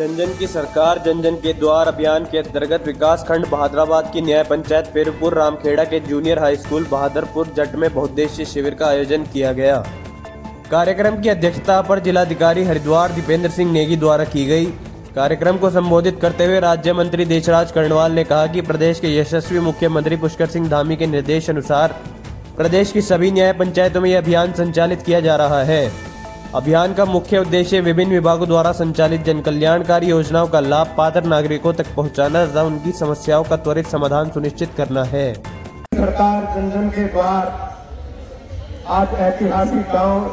जन जन की सरकार जन जन के द्वार अभियान के अंतर्गत विकास खंड बहादुराबाद की न्याय पंचायत फेरुपुर रामखेड़ा के जूनियर हाई स्कूल बहादुरपुर जट में बहुउद्देशीय शिविर का आयोजन किया गया। कार्यक्रम की अध्यक्षता पर जिलाधिकारी हरिद्वार दीपेंद्र सिंह नेगी द्वारा की गई। कार्यक्रम को संबोधित करते हुए राज्य मंत्री देशराज कर्णवाल ने कहा कि प्रदेश के यशस्वी मुख्यमंत्री पुष्कर सिंह धामी के निर्देश अनुसार प्रदेश की सभी न्याय पंचायतों में यह अभियान संचालित किया जा रहा है। अभियान का मुख्य उद्देश्य विभिन्न विभागों द्वारा संचालित जन कल्याणकारी योजनाओं का लाभ पात्र नागरिकों तक पहुंचाना तथा उनकी समस्याओं का त्वरित समाधान सुनिश्चित करना है। सरकार जन जन के द्वार आज ऐतिहासिक गांव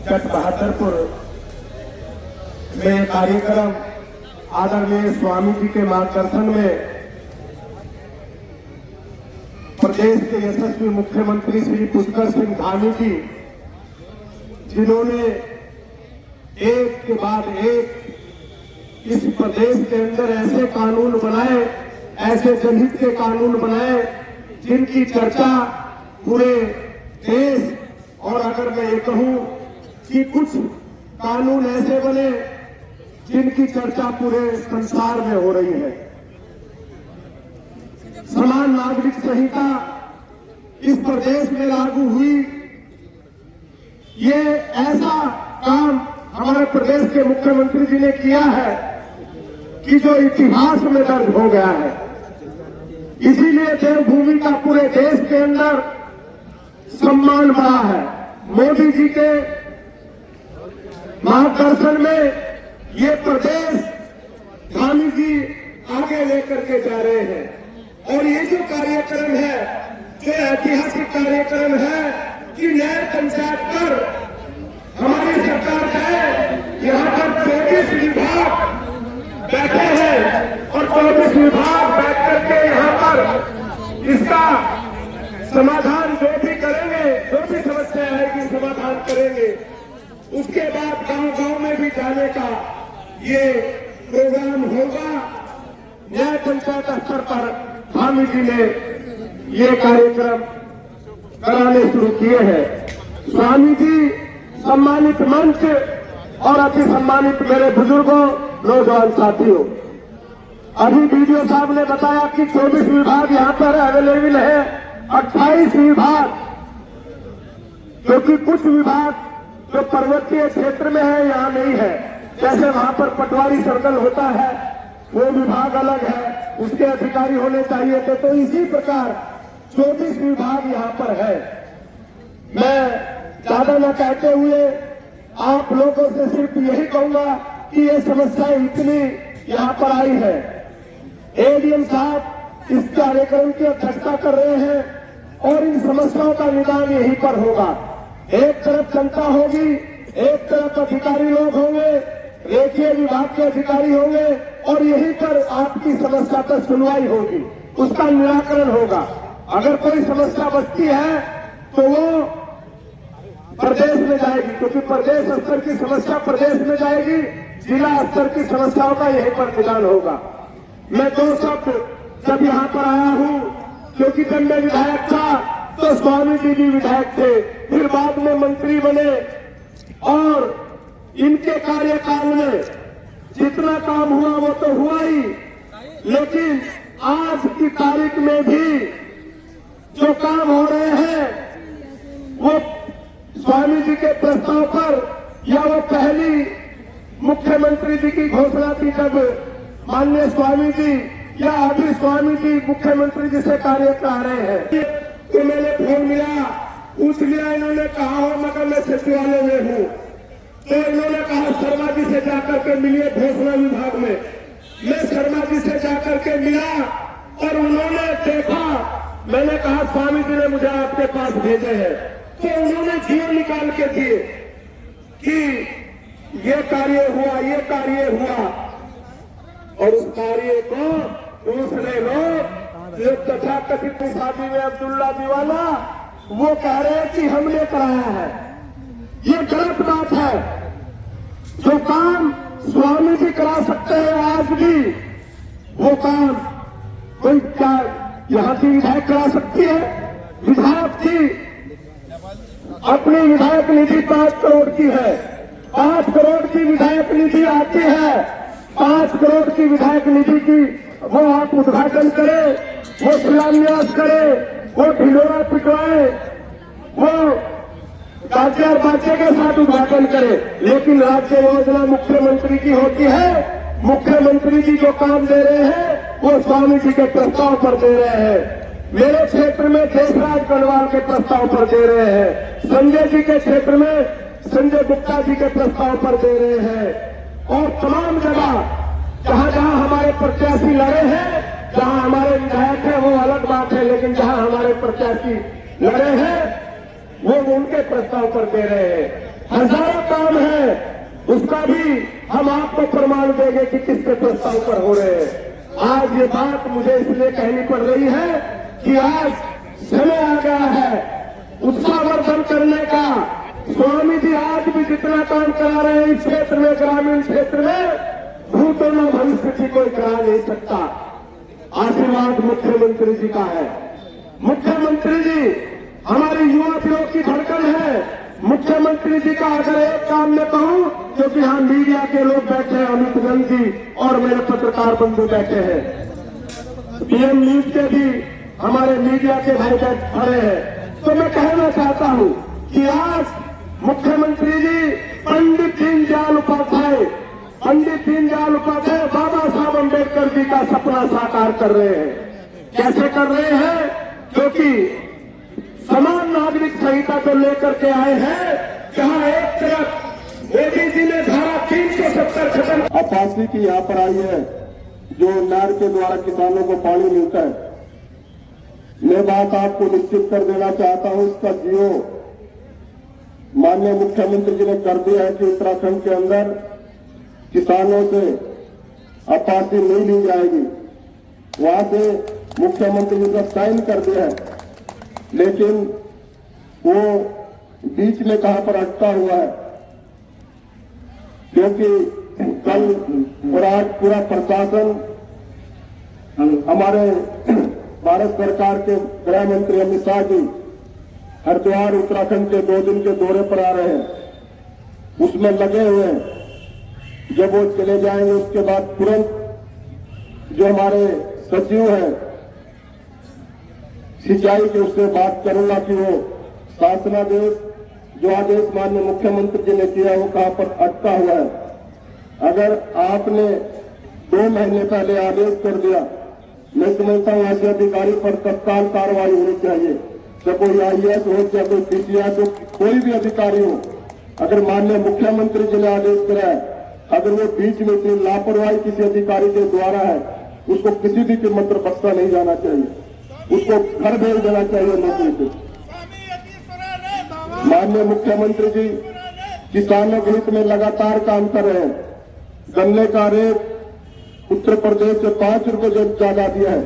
जट बहादुरपुर में कार्यक्रम आदरणीय स्वामी जी के मार्गदर्शन में प्रदेश के यशस्वी मुख्यमंत्री श्री पुष्कर सिंह धामी जी, जिन्होंने एक के बाद एक इस प्रदेश के अंदर ऐसे कानून बनाए, ऐसे जनहित के कानून बनाए जिनकी चर्चा पूरे देश, और अगर मैं ये कहूं कि कुछ कानून ऐसे बने जिनकी चर्चा पूरे संसार में हो रही है। समान नागरिक संहिता इस प्रदेश में लागू हुई। ये ऐसा काम हमारे प्रदेश के मुख्यमंत्री जी ने किया है कि जो इतिहास में दर्ज हो गया है। इसीलिए देवभूमि का पूरे देश के अंदर सम्मान बढ़ा है। मोदी जी के मार्गदर्शन में ये प्रदेश धामी जी आगे लेकर के जा रहे हैं। और ये जो कार्यक्रम है, जो ऐतिहासिक कार्यक्रम है कि न्याय पंचायत पर हमारी सरकार है, यहाँ पर 24 विभाग बैठे हैं और 24 विभाग बैठ करके यहाँ पर इसका समाधान जो भी करेंगे, जो भी समस्या आएगी समाधान करेंगे। उसके बाद गांव-गांव में भी जाने का ये प्रोग्राम होगा। न्याय पंचायत स्तर पर धामी जी ने ये कार्यक्रम कराने शुरू किए हैं। स्वामी जी, सम्मानित मंच और अति सम्मानित मेरे बुजुर्गों, नौजवान साथियों, अभी वीडियो साहब ने बताया कि 24 विभाग यहाँ पर अवेलेबल है। 28 विभाग, क्योंकि कुछ विभाग जो पर्वतीय क्षेत्र में है यहाँ नहीं है। जैसे वहां पर पटवारी सर्कल होता है, वो विभाग अलग है, उसके अधिकारी होने चाहिए थे। तो इसी प्रकार 24 विभाग यहाँ पर है। मैं ज्यादा न कहते हुए आप लोगों से सिर्फ यही कहूंगा कि ये समस्या इतनी यहाँ पर आई है। एडीएम साहब इस कार्यक्रम की अध्यक्षता कर रहे हैं और इन समस्याओं का निदान यहीं पर होगा। एक तरफ जनता होगी, एक तरफ अधिकारी लोग होंगे, रेखीय विभाग के अधिकारी होंगे और यहीं पर आपकी समस्या पर सुनवाई होगी, उसका निराकरण होगा। अगर कोई समस्या बचती है तो वो प्रदेश में जाएगी, क्योंकि प्रदेश स्तर की समस्या प्रदेश में जाएगी, जिला स्तर की समस्याओं का यहीं पर निदान होगा। मैं 2 शब्द जब यहाँ पर आया हूँ, क्योंकि जब मैं विधायक था तो स्वामी जी भी विधायक थे, फिर बाद में मंत्री बने और इनके कार्यकाल में जितना काम हुआ वो तो हुआ ही, लेकिन आज की तारीख में भी जो काम हो रहे हैं वो स्वामी जी के प्रस्ताव पर, या वो पहली मुख्यमंत्री जी की घोषणा थी जब माननीय स्वामी जी या अभी स्वामी जी मुख्यमंत्री जी से कार्य करा रहे हैं। तो मैंने फोन मिला, पूछ लिया, इन्होंने कहा हो मगर मैं सचिवालय में हूँ। तो इन्होंने कहा शर्मा जी से जाकर के मिलिए घोषणा विभाग में। मैं शर्मा जी से जाकर के मिला और उन्होंने देखा, मैंने कहा स्वामी जी ने मुझे आपके पास भेजे हैं। तो उन्होंने जीव निकाल के दिए कि ये कार्य हुआ, ये कार्य हुआ। और उस कार्य को दूसरे लोग जो तथाकथित शादी में अब्दुल्ला दीवाना, वो कह रहे हैं कि हमने कराया है। ये गलत बात है। जो काम स्वामी जी करा सकते हैं आज भी, वो काम कोई क्या यहाँ की विधायक करा सकती है? विधायक की अपनी विधायक निधि 5 करोड़ की है, 5 करोड़ की विधायक निधि आती है। 5 करोड़ की विधायक निधि की वो आप उद्घाटन करें, वो शिलान्यास करें, वो ढिंढोरा पिटवाए, वो राज्य और राज्य के साथ उद्घाटन करे, लेकिन राज्य योजना मुख्यमंत्री की होती है। मुख्यमंत्री जी जो काम दे रहे हैं वो स्वामी जी के प्रस्ताव पर दे रहे हैं। मेरे क्षेत्र में देशराज गढ़वाल के प्रस्ताव पर दे रहे हैं, संजय जी के क्षेत्र में संजय गुप्ता जी के प्रस्ताव पर दे रहे हैं, और तमाम जगह जहां जहां हमारे प्रत्याशी लड़े हैं, जहां हमारे विधायक हैं वो अलग बात है, लेकिन जहां हमारे प्रत्याशी लड़े हैं वो उनके प्रस्ताव पर दे रहे हैं। हजारों काम है, उसका भी हम आपको प्रमाण देंगे कि किसके प्रस्ताव पर हो रहे हैं। आज ये बात मुझे इसलिए कहनी पड़ रही है कि आज समय आ गया है उत्साहवर्धन करने का। स्वामी जी आज भी जितना काम करा रहे हैं इस क्षेत्र में, ग्रामीण क्षेत्र में, भूतों में भविष्य की कोई करा नहीं सकता। आशीर्वाद मुख्यमंत्री जी का है। मुख्यमंत्री जी हमारी युवा पीढ़ी की धड़कन है। मुख्यमंत्री जी का अगर एक काम मैं कहूं, क्योंकि यहाँ मीडिया के लोग बैठे हैं, अमित गंजी और मेरे पत्रकार बंधु बैठे हैं, पीएम न्यूज के भी हमारे मीडिया के भाई खड़े हैं, तो मैं कहना चाहता हूं कि आज मुख्यमंत्री जी पंडित दीनदयाल उपाध्याय बाबा साहब अम्बेडकर जी का सपना साकार कर रहे हैं। कैसे कर रहे हैं? क्योंकि समान नागरिक संहिता को लेकर के आए हैं, जहां एक तरफ मोदी जी ने धारा 370 खत्म। अपासी की यहाँ पर आई है जो नहर के द्वारा किसानों को पानी मिलता है। मैं बात आपको निश्चित कर देना चाहता हूं, इसका जियो माननीय मुख्यमंत्री जी ने कर दिया है कि उत्तराखंड के अंदर किसानों से अपासी नहीं ली जाएगी। वहां से मुख्यमंत्री जी का साइन कर दिया है, लेकिन वो बीच में कहां पर अटका हुआ है, क्योंकि कल और आज पूरा प्रशासन हमारे भारत सरकार के गृह मंत्री अमित शाह जी हरिद्वार उत्तराखंड के 2 दिन के दौरे पर आ रहे हैं, उसमें लगे हुए हैं। जब वो चले जाएंगे उसके बाद तुरंत जो हमारे सचिव हैं सिंचाई के उससे बात करूंगा कि वो शासनादेश जो आदेश माननीय मुख्यमंत्री जी ने किया वो कहां पर अटका हुआ है। अगर आपने 2 महीने पहले आदेश कर दिया, मैं समझता हूं ऐसे अधिकारी पर तत्काल कार्रवाई होनी चाहिए, चाहे कोई आईएएस हो, चाहे कोई पीसीएस हो, कोई भी अधिकारी हो। अगर माननीय मुख्यमंत्री जी ने आदेश करा है, अगर वो बीच में कोई लापरवाही किसी अधिकारी के द्वारा है, उसको किसी भी कीमत पर बख्शा नहीं जाना चाहिए, उसको घर भेज देना चाहिए नौकरी से। माननीय मुख्यमंत्री जी किसानों के हित में लगातार काम कर रहे हैं। गन्ने का रेट उत्तर प्रदेश से 5 रुपए ज्यादा दिया है।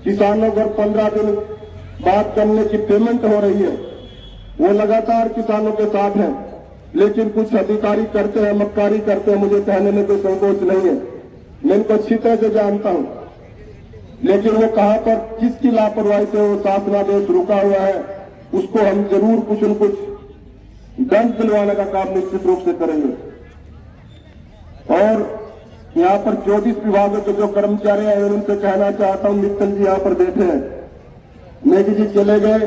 किसानों को 15 दिन बाद गन्ने की पेमेंट हो रही है। वो लगातार किसानों के साथ हैं, लेकिन कुछ अधिकारी करते हैं, मक्कारी करते हैं। मुझे कहने में कोई संकोच नहीं है, मैं इनको अच्छी तरह से जानता हूं, लेकिन वो कहां पर किसकी लापरवाही से वो शासनादेश रुका हुआ है, उसको हम जरूर कुछ न कुछ दंड दिलवाने का काम निश्चित रूप से करेंगे। और यहां पर 24 विभागों के जो कर्मचारी हैं उनसे कहना चाहता हूं, मित्तल जी यहां पर बैठे हैं, मेघी जी चले गए,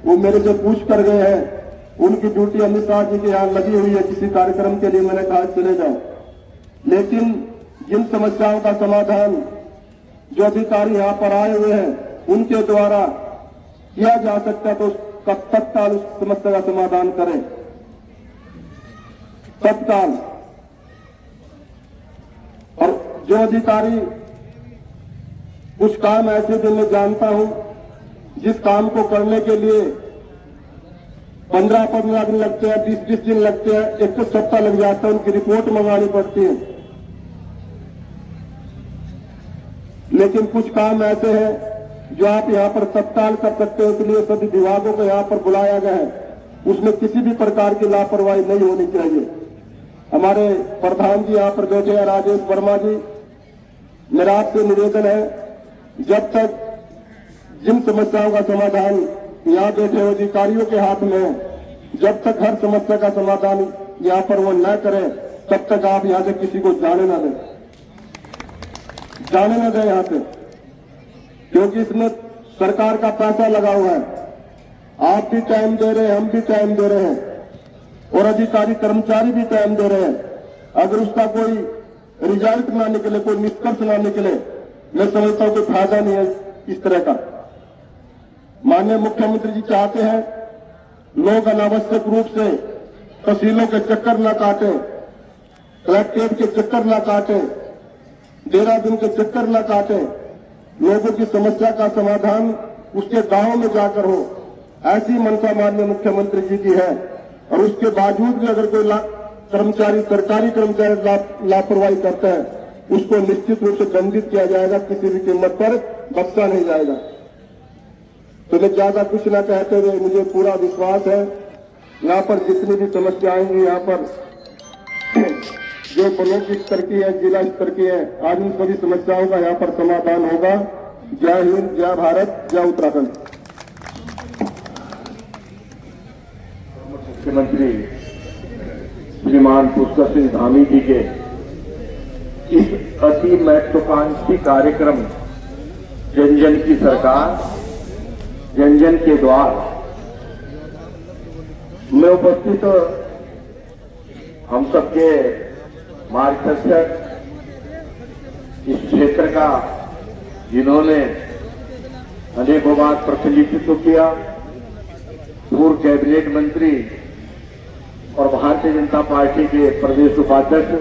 वो मेरे से पूछ कर गए हैं, उनकी ड्यूटी अमित शाह जी के यहां लगी हुई है किसी कार्यक्रम के लिए, मैंने कहा चले जाओ। लेकिन जिन समस्याओं का समाधान जो अधिकारी यहां पर आए हुए हैं उनके द्वारा किया जा सकता है, तो उसका तत्काल उस समस्या का समाधान करें, तत्काल। और जो अधिकारी कुछ काम ऐसे जो मैं जानता हूं, जिस काम को करने के लिए 15-15 दिन लगते हैं, 20-20 दिन लगते हैं, 1 सप्ताह लग जाता है, उनकी रिपोर्ट मंगानी पड़ती है। लेकिन कुछ काम ऐसे हैं जो आप यहां पर तत्काल कर सकते हो, इसलिए सभी विभागों को यहां पर बुलाया गया है। उसमें किसी भी प्रकार की लापरवाही नहीं होनी चाहिए। हमारे प्रधान जी यहां पर बैठे हैं, राजेश वर्मा जी, मेरा आपसे निवेदन है, जब तक जिन समस्याओं का समाधान यहां बैठे हुए अधिकारियों के हाथ में है, जब तक हर समस्या का समाधान यहां पर वो न करें, तब तक आप यहां से किसी को जाने न दें। जाने न दें यहाँ से, क्योंकि इसमें सरकार का पैसा लगा हुआ है। आप भी टाइम दे रहे हैं, हम भी टाइम दे रहे हैं और अधिकारी कर्मचारी भी टाइम दे रहे हैं। अगर उसका कोई रिजल्ट ना निकले, कोई निष्कर्ष ना निकले, मैं समझता हूं कोई फायदा नहीं है इस तरह का। माननीय मुख्यमंत्री जी चाहते हैं लोग अनावश्यक रूप से तहसीलों के चक्कर न काटें, कलेक्ट्रेट के चक्कर न काटें, देहरादून के चक्कर न काटें। लोगों की समस्या का समाधान उसके गांव में जाकर हो, ऐसी मंशा माननीय मुख्यमंत्री जी की है। और उसके बावजूद भी अगर कोई कर्मचारी, सरकारी कर्मचारी लापरवाही करता है, उसको निश्चित रूप से दंडित किया जाएगा, किसी भी कीमत पर बख्शा नहीं जाएगा। तो मैं ज्यादा कुछ न कहते हुए, मुझे पूरा विश्वास है यहाँ पर जितनी भी समस्याएं आएंगी, यहाँ पर जो ब्लॉक स्तर की है, जिला स्तर की है, आज इन सभी समस्याओं का यहाँ पर समाधान होगा। जय हिंद, जय भारत, जय उत्तराखंड। मुख्यमंत्री श्रीमान पुष्कर सिंह धामी जी के इस अति महत्वाकांक्षी कार्यक्रम जन जन की सरकार, जन जन के द्वार में उपस्थित हम सबके मार्गदर्शक, इस क्षेत्र का जिन्होंने अनेकों बार प्रतिनिधित्व किया, पूर्व कैबिनेट मंत्री और भारतीय जनता पार्टी के प्रदेश उपाध्यक्ष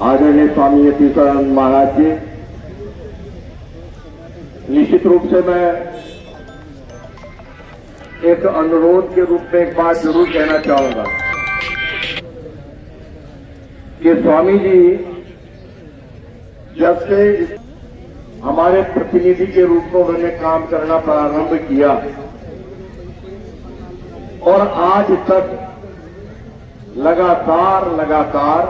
आदरणीय स्वामी यतीश्वरानंद महाराज जी, निश्चित रूप से मैं एक अनुरोध के रूप में एक बात जरूर कहना चाहूंगा कि स्वामी जी जब से हमारे प्रतिनिधि के रूप में उन्होंने काम करना प्रारंभ किया और आज तक लगातार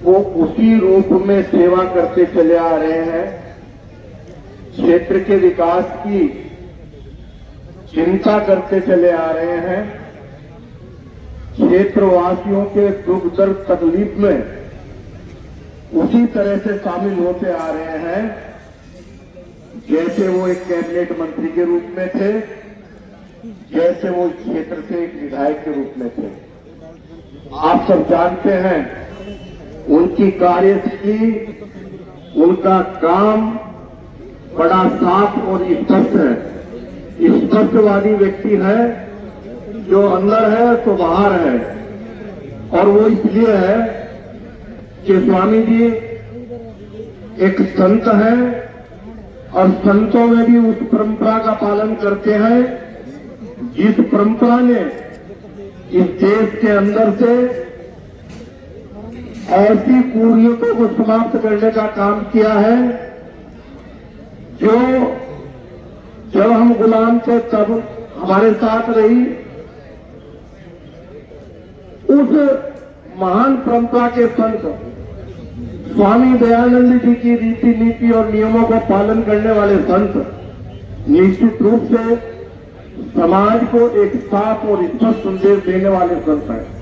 वो उसी रूप में सेवा करते चले आ रहे हैं। क्षेत्र के विकास की चिंता करते चले आ रहे हैं। क्षेत्रवासियों के दुख दर्द तकलीफ में उसी तरह से शामिल होते आ रहे हैं जैसे वो एक कैबिनेट मंत्री के रूप में थे, जैसे वो इस क्षेत्र से एक विधायक के रूप में थे। आप सब जानते हैं उनकी कार्यशैली, उनका काम बड़ा साफ और स्पष्ट है। स्पष्टवादी व्यक्ति है, जो अंदर है तो बाहर है। और वो इसलिए है कि स्वामी जी एक संत है और संतों में भी उस परंपरा का पालन करते हैं जिस परंपरा ने इस देश के अंदर से ऐसी कुरीतियों को समाप्त करने का काम किया है जो जब हम गुलाम थे तब हमारे साथ रही। उस महान परंपरा के संत स्वामी दयानंद जी की रीति नीति और नियमों को पालन करने वाले संत निश्चित रूप से समाज को एक साफ और स्पष्ट संदेश देने वाले संत हैं।